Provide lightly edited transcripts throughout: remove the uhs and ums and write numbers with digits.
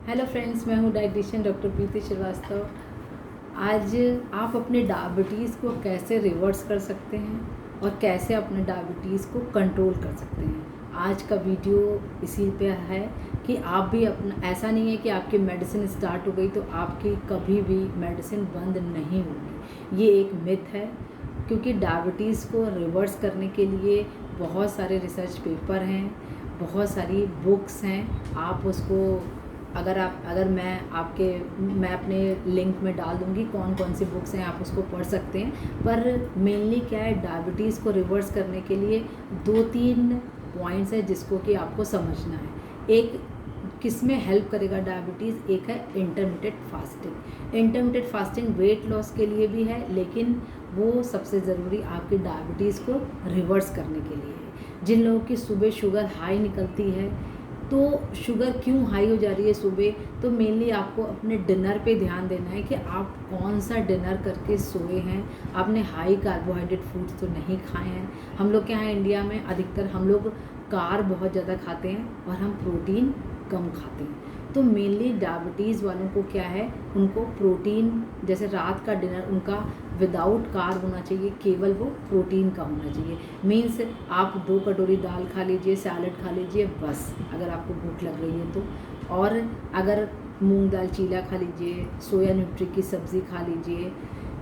Hello friends, मैं हूँ dietitian doctor प्रीति श्रीवास्तव। आज आप अपने डायबिटीज़ को कैसे रिवर्स कर सकते हैं और कैसे अपने डायबिटीज़ को कंट्रोल कर सकते हैं। आज का वीडियो इसी पे है कि आप भी अपना, ऐसा नहीं है कि आपकी मेडिसिन स्टार्ट हो गई तो आपकी कभी भी मेडिसिन बंद नहीं होगी। ये एक मिथ है, क्योंकि डायबिटीज़ को रिवर्स करने के लिए बहुत सारे रिसर्च पेपर हैं, बहुत सारी बुक्स हैं। आप उसको अगर मैं अपने लिंक में डाल दूँगी कौन कौन सी बुक्स हैं, आप उसको पढ़ सकते हैं। पर मेनली क्या है, डायबिटीज़ को रिवर्स करने के लिए 2-3 पॉइंट्स है जिसको कि आपको समझना है। एक किस में हेल्प करेगा डायबिटीज़, एक है intermittent fasting. Intermittent fasting weight loss के लिए भी है, लेकिन वो सबसे ज़रूरी आपकी डायबिटीज़ को रिवर्स करने के लिए है। जिन लोगों की सुबह शुगर हाई निकलती है, तो शुगर क्यों हाई हो जा रही है सुबह, तो मेनली आपको अपने डिनर पे ध्यान देना है कि आप कौन सा डिनर करके सोए हैं। आपने हाई कार्बोहाइड्रेट फूड्स तो नहीं खाए हैं। हम लोग के यहाँ इंडिया में अधिकतर हम लोग कार्ब बहुत ज़्यादा खाते हैं और हम प्रोटीन कम खाते हैं। तो मेनली डायबिटीज़ वालों को क्या है, उनको प्रोटीन, जैसे रात का डिनर उनका विदाउट कार्ब होना चाहिए, केवल वो प्रोटीन का होना चाहिए। मीन्स आप 2 कटोरी दाल खा लीजिए, सैलड खा लीजिए बस, अगर आपको भूख लग रही है तो। और अगर मूंग दाल चीला खा लीजिए, सोया न्यूट्री की सब्ज़ी खा लीजिए।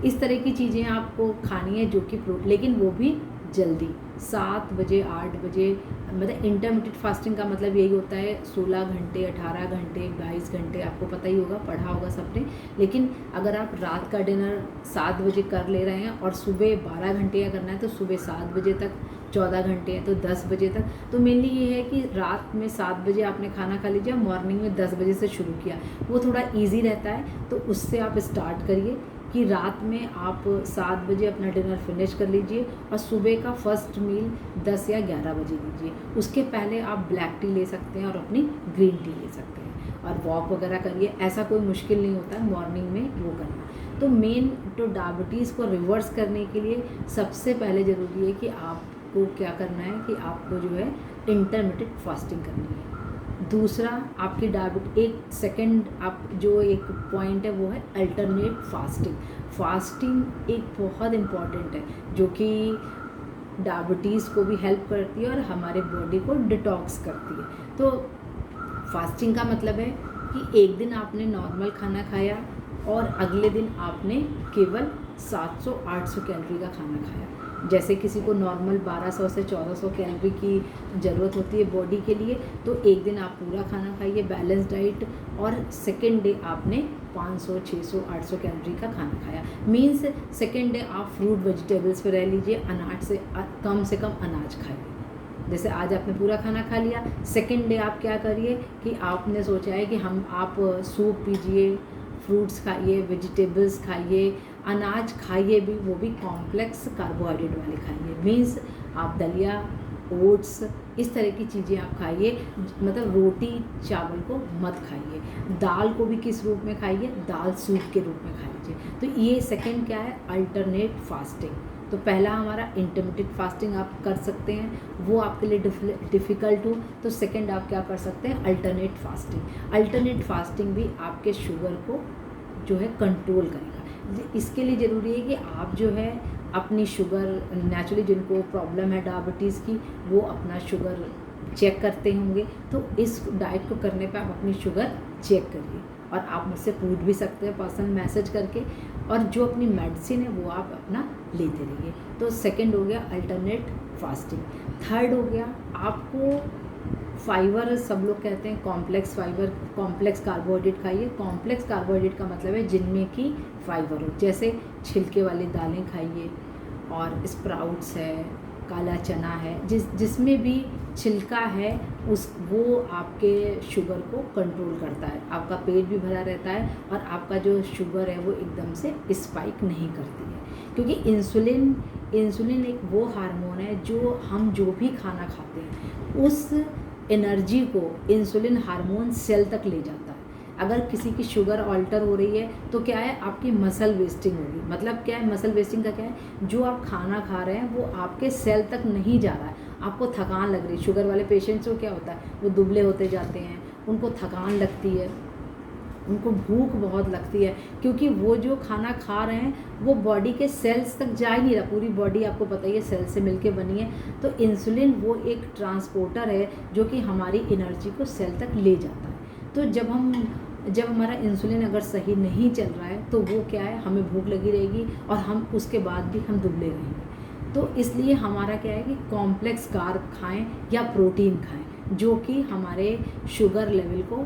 इस तरह की चीज़ें आपको खानी है जो कि लेकिन वो भी जल्दी 7 बजे 8 बजे। मतलब इंटरमिटेंट फास्टिंग का मतलब यही होता है 16 घंटे 18 घंटे 22 घंटे, आपको पता ही होगा, पढ़ा होगा सबने। लेकिन अगर आप रात का डिनर 7 बजे कर ले रहे हैं और सुबह 12 घंटे का करना है, तो सुबह 7 बजे तक, 14 घंटे हैं तो 10 बजे तक। तो मेनली ये है कि रात में 7 बजे आपने खाना खा लीजिए, मॉर्निंग में 10 बजे से शुरू किया, वो थोड़ा ईजी रहता है। तो उससे आप स्टार्ट करिए कि रात में आप 7 बजे अपना डिनर फिनिश कर लीजिए और सुबह का फर्स्ट मील 10 या 11 बजे लीजिए। उसके पहले आप ब्लैक टी ले सकते हैं और अपनी ग्रीन टी ले सकते हैं और वॉक वगैरह करिए। ऐसा कोई मुश्किल नहीं होता है मॉर्निंग में वो करना। तो मेन तो डायबिटीज़ को रिवर्स करने के लिए सबसे पहले ज़रूरी है कि आपको क्या करना है कि आपको जो है इंटरमिटेंट फास्टिंग करनी है। दूसरा, आपकी एक सेकंड आप जो एक पॉइंट है वो है अल्टरनेट फास्टिंग। फास्टिंग एक बहुत इम्पॉर्टेंट है जो कि डायबिटीज़ को भी हेल्प करती है और हमारे बॉडी को डिटॉक्स करती है। तो फास्टिंग का मतलब है कि एक दिन आपने नॉर्मल खाना खाया और अगले दिन आपने केवल 700-800 कैलोरी का खाना खाया। जैसे किसी को नॉर्मल 1200 से 1400 कैलोरी की ज़रूरत होती है बॉडी के लिए, तो एक दिन आप पूरा खाना खाइए बैलेंस डाइट, और सेकेंड डे आपने 500, 600, 800 कैलोरी का खाना खाया। मीन्स सेकेंड डे आप फ्रूट वेजिटेबल्स पे रह लीजिए, अनाज से कम अनाज खाइए। जैसे आज आपने पूरा खाना खा लिया, सेकेंड डे आप क्या करिए कि आपने सोचा है कि आप सूप पीजिए, फ्रूट्स खाइए, वेजिटेबल्स खाइए, अनाज खाइए भी, वो भी कॉम्प्लेक्स कार्बोहाइड्रेट वाले खाइए। मीन्स आप दलिया, ओट्स, इस तरह की चीज़ें आप खाइए। मतलब रोटी चावल को मत खाइए। दाल को भी किस रूप में खाइए, दाल सूप के रूप में खा लीजिए। तो ये सेकंड क्या है, अल्टरनेट फास्टिंग। तो पहला हमारा इंटरमिटेंट फास्टिंग आप कर सकते हैं, वो आपके लिए डिफ़िकल्ट हो तो सेकंड आप क्या कर सकते हैं, अल्टरनेट फास्टिंग। अल्टरनेट फास्टिंग भी आपके शुगर को जो है कंट्रोल करेगा। इसके लिए ज़रूरी है कि आप जो है अपनी शुगर, नेचुरली जिनको प्रॉब्लम है डायबिटीज़ की, वो अपना शुगर चेक करते होंगे, तो इस डाइट को करने पे आप अपनी शुगर चेक करिए और आप मुझसे पूछ भी सकते हैं पर्सनल मैसेज करके, और जो अपनी मेडिसिन है वो आप अपना लेते रहिए। तो सेकंड हो गया अल्टरनेट फास्टिंग। थर्ड हो गया, आपको फाइबर, सब लोग कहते हैं कॉम्प्लेक्स फाइबर, कॉम्प्लेक्स कार्बोहाइड्रेट खाइए। कॉम्प्लेक्स कार्बोहाइड्रेट का मतलब है जिनमें कि फाइबर हो, जैसे छिलके वाली दालें खाइए और स्प्राउट्स है, काला चना है, जिसमें भी छिलका है, वो आपके शुगर को कंट्रोल करता है। आपका पेट भी भरा रहता है और आपका जो शुगर है वो एकदम से स्पाइक नहीं करती है, क्योंकि इंसुलिन एक वो हार्मोन है जो हम जो भी खाना खाते हैं उस एनर्जी को इंसुलिन हार्मोन सेल तक ले जाता है। अगर किसी की शुगर ऑल्टर हो रही है तो क्या है, आपकी मसल वेस्टिंग होगी। मतलब क्या है मसल वेस्टिंग का, क्या है, जो आप खाना खा रहे हैं वो आपके सेल तक नहीं जा रहा है, आपको थकान लग रही है। शुगर वाले पेशेंट्स को क्या होता है, वो दुबले होते जाते हैं, उनको थकान लगती है, उनको भूख बहुत लगती है, क्योंकि वो जो खाना खा रहे हैं वो बॉडी के सेल्स तक जा ही नहीं रहा। पूरी बॉडी आपको पता ही है सेल से मिलके बनी है, तो इंसुलिन वो एक ट्रांसपोर्टर है जो कि हमारी एनर्जी को सेल तक ले जाता है। तो जब हमारा इंसुलिन अगर सही नहीं चल रहा है तो वो क्या है, हमें भूख लगी रहेगी और हम उसके बाद भी हम दुबले रहेंगे। तो इसलिए हमारा क्या है कि कॉम्प्लेक्स कार्ब खाएं या प्रोटीन खाएं जो कि हमारे शुगर लेवल को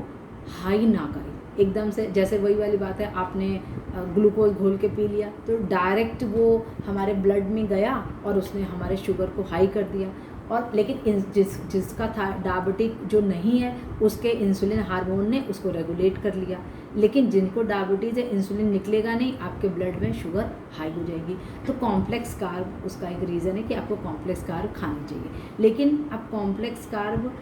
हाई ना करें एकदम से। जैसे वही वाली बात है, आपने ग्लूकोज घोल के पी लिया तो डायरेक्ट वो हमारे ब्लड में गया और उसने हमारे शुगर को हाई कर दिया। और लेकिन जिसका था डायबिटिक जो नहीं है उसके इंसुलिन हार्मोन ने उसको रेगुलेट कर लिया। लेकिन जिनको डायबिटीज़ है इंसुलिन निकलेगा नहीं, आपके ब्लड में शुगर हाई हो जाएगी। तो कॉम्प्लेक्स कार्ब उसका एक रीज़न है कि आपको कॉम्प्लेक्स कार्ब खानी चाहिए। लेकिन अब कॉम्प्लेक्स कार्ब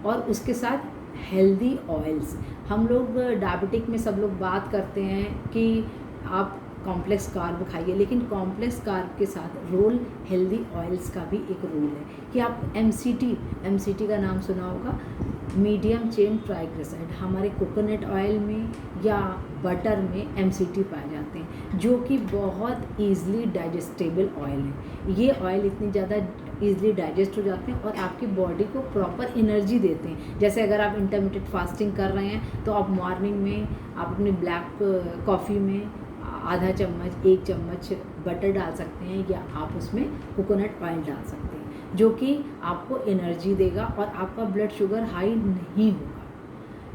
और उसके साथ हेल्दी ऑयल्स, हम लोग डायबिटिक में सब लोग बात करते हैं कि आप कॉम्प्लेक्स कार्ब खाइए, लेकिन कॉम्प्लेक्स कार्ब के साथ रोल हेल्दी ऑयल्स का भी एक रोल है कि आप एमसीटी का नाम सुना होगा, मीडियम चेन ट्राइग्लिसराइड। हमारे कोकोनट ऑयल में या बटर में एमसीटी पाए जाते हैं जो कि बहुत ईज़िली डाइजेस्टेबल ऑयल है। ये ऑयल इतनी ज़्यादा ईज़िली डाइजेस्ट हो जाते हैं और आपकी बॉडी को प्रॉपर एनर्जी देते हैं। जैसे अगर आप इंटरमिटेंट फास्टिंग कर रहे हैं तो आप मॉर्निंग में आप अपने ब्लैक कॉफ़ी में आधा चम्मच 1 चम्मच बटर डाल सकते हैं या आप उसमें कोकोनट ऑयल डाल सकते हैं जो कि आपको एनर्जी देगा और आपका ब्लड शुगर हाई नहीं होगा।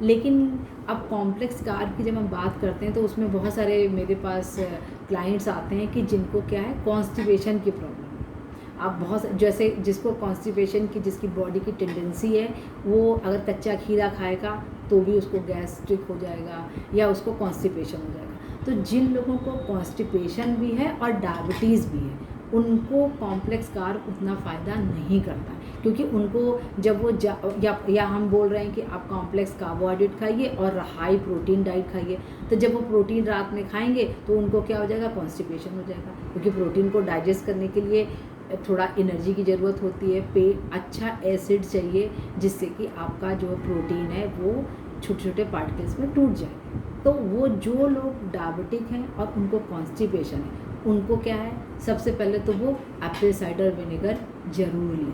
लेकिन अब कॉम्प्लेक्स कार्ब की जब हम बात करते हैं तो उसमें बहुत सारे मेरे पास क्लाइंट्स आते हैं कि जिनको क्या है कॉन्स्टिपेशन की प्रॉब्लम है। आप बहुत जैसे जिसको कॉन्स्टिपेशन की, जिसकी बॉडी की टेंडेंसी है, वो अगर कच्चा खीरा खाएगा तो भी उसको गैस्ट्रिक हो जाएगा या उसको कॉन्स्टिपेशन हो जाएगा। तो जिन लोगों को कॉन्स्टिपेशन भी है और डायबिटीज़ भी है उनको कॉम्प्लेक्स कार्ब उतना फ़ायदा नहीं करता, क्योंकि उनको जब वो या हम बोल रहे हैं कि आप कॉम्प्लेक्स कार्बोहाइड्रेट खाइए और हाई प्रोटीन डाइट खाइए, तो जब वो प्रोटीन रात में खाएंगे तो उनको क्या हो जाएगा, कॉन्स्टिपेशन हो जाएगा। क्योंकि प्रोटीन को डाइजेस्ट करने के लिए थोड़ा एनर्जी की ज़रूरत होती है, अच्छा एसिड चाहिए जिससे कि आपका जो प्रोटीन है वो छोटे छोटे पार्टिकल्स में टूट जाए। तो वो जो लोग डायबिटिक हैं और उनको कॉन्स्टिपेशन है उनको क्या है, सबसे पहले तो वो एप्पल साइडर विनेगर ज़रूर लें,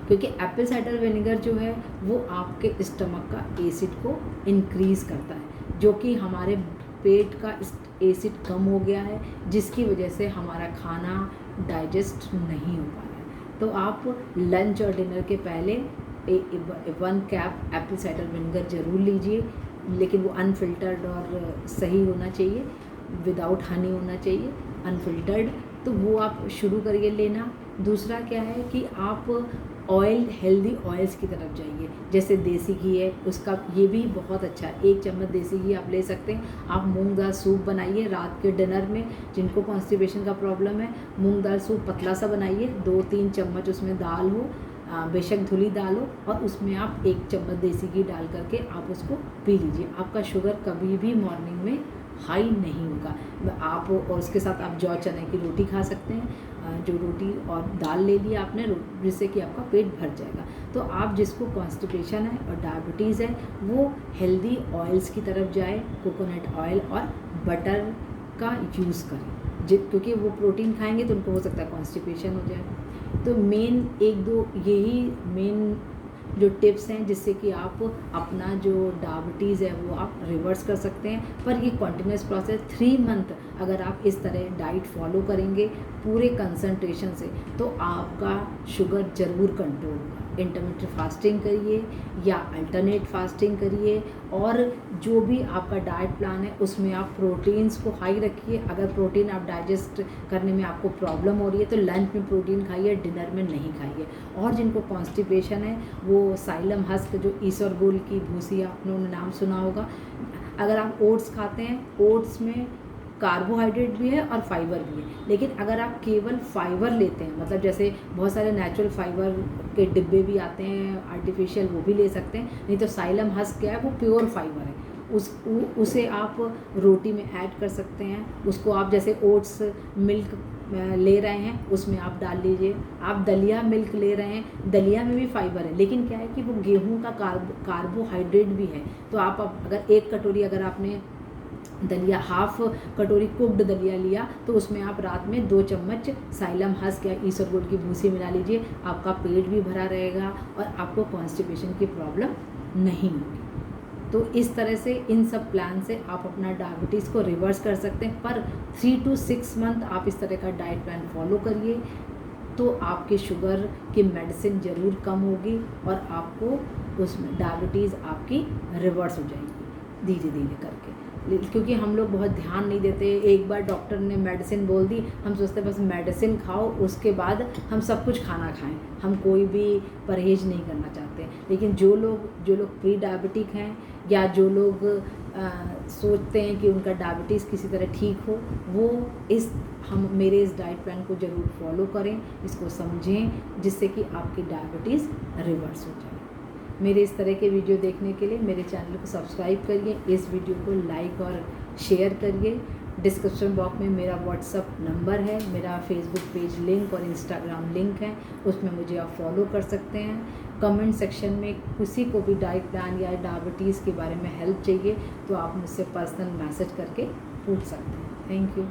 क्योंकि एप्पल साइडर विनेगर जो है वो आपके स्टमक का एसिड को इंक्रीज़ करता है, जो कि हमारे पेट का एसिड कम हो गया है जिसकी वजह से हमारा खाना डाइजेस्ट नहीं हो पा रहा है। तो आप लंच और डिनर के पहले 1 कैप एप्पल साइडर विनेगर ज़रूर लीजिए, लेकिन वो अनफिल्टर्ड और सही होना चाहिए, विदाउट हनी होना चाहिए, अनफिल्टर्ड। तो वो आप शुरू करिए लेना। दूसरा क्या है कि आप ऑयल, हेल्दी ऑयल्स की तरफ जाइए। जैसे देसी घी है, उसका ये भी बहुत अच्छा है, 1 चम्मच देसी घी आप ले सकते हैं। आप मूंग दाल सूप बनाइए रात के डिनर में, जिनको कॉन्स्टिपेशन का प्रॉब्लम है मूंग दाल सूप पतला सा बनाइए, 2-3 चम्मच उसमें दाल हो, बेशक धुली दाल हो, और उसमें आप 1 चम्मच देसी घी डाल करके आप उसको पी लीजिए। आपका शुगर कभी भी मॉर्निंग में हाई नहीं होगा। आप और उसके साथ आप जौ चने की रोटी खा सकते हैं, जो रोटी और दाल ले लिया आपने, जिससे कि आपका पेट भर जाएगा। तो आप जिसको कॉन्स्टिपेशन है और डायबिटीज़ है वो हेल्दी ऑयल्स की तरफ जाए, कोकोनट ऑयल और बटर का यूज़ करें, क्योंकि वो प्रोटीन खाएंगे तो उनको हो सकता है कॉन्स्टिपेशन हो जाए। तो मेन 1-2 यही मेन जो टिप्स हैं जिससे कि आप अपना जो डायबिटीज़ है वो आप रिवर्स कर सकते हैं। पर ये कंटिन्यूस प्रोसेस 3 मंथ अगर आप इस तरह डाइट फॉलो करेंगे पूरे कंसंट्रेशन से तो आपका शुगर ज़रूर कंट्रोल होगा। इंटरमिटेंट फास्टिंग करिए या अल्टरनेट फास्टिंग करिए, और जो भी आपका डाइट प्लान है उसमें आप प्रोटीन्स को हाई रखिए। अगर प्रोटीन आप डाइजेस्ट करने में आपको प्रॉब्लम हो रही है तो लंच में प्रोटीन खाइए, डिनर में नहीं खाइए। और जिनको कॉन्स्टिपेशन है वो साइलम हस्क, जो ईसबगोल की भूसी आपने नाम सुना होगा, अगर आप ओट्स खाते हैं, ओट्स में कार्बोहाइड्रेट भी है और फाइबर भी है। लेकिन अगर आप केवल फाइबर लेते हैं, मतलब जैसे बहुत सारे नेचुरल फाइबर के डिब्बे भी आते हैं आर्टिफिशियल, वो भी ले सकते हैं। नहीं तो साइलम हस्क क्या है, वो प्योर फाइबर है, उसे आप रोटी में ऐड कर सकते हैं। उसको आप जैसे ओट्स मिल्क ले रहे हैं उसमें आप डाल लीजिए। आप दलिया मिल्क ले रहे हैं, दलिया में भी फाइबर है, लेकिन क्या है कि वो गेहूं का कार्बोहाइड्रेट भी है। तो आप अगर 1 कटोरी अगर आपने दलिया, हाफ कटोरी कुक्ड दलिया लिया, तो उसमें आप रात में 2 चम्मच साइलम हस्क या ईसबगोल की भूसी मिला लीजिए। आपका पेट भी भरा रहेगा और आपको कॉन्स्टिपेशन की प्रॉब्लम नहीं होगी। तो इस तरह से इन सब प्लान से आप अपना डायबिटीज़ को रिवर्स कर सकते हैं। पर 3 to 6 मंथ आप इस तरह का डाइट प्लान फॉलो करिए, तो आपके शुगर की मेडिसिन ज़रूर कम होगी और आपको उसमें डायबिटीज़ आपकी रिवर्स हो जाएगी धीरे धीरे करके। क्योंकि हम लोग बहुत ध्यान नहीं देते, एक बार डॉक्टर ने मेडिसिन बोल दी, हम सोचते बस मेडिसिन खाओ, उसके बाद हम सब कुछ खाना खाएं, हम कोई भी परहेज़ नहीं करना चाहते। लेकिन जो लोग प्री डायबिटिक हैं या जो लोग सोचते हैं कि उनका डायबिटीज़ किसी तरह ठीक हो, वो मेरे इस डाइट प्लान को ज़रूर फॉलो करें, इसको समझें, जिससे कि आपकी डायबिटीज़ रिवर्स हो जाए। मेरे इस तरह के वीडियो देखने के लिए मेरे चैनल को सब्सक्राइब करिए, इस वीडियो को लाइक और शेयर करिए। डिस्क्रिप्शन बॉक्स में मेरा व्हाट्सअप नंबर है, मेरा फेसबुक पेज लिंक और इंस्टाग्राम लिंक है, उसमें मुझे आप फॉलो कर सकते हैं। कमेंट सेक्शन में किसी को भी डाइट प्लान या डायबिटीज़ के बारे में हेल्प चाहिए तो आप मुझसे पर्सनल मैसेज करके पूछ सकते हैं। Thank you.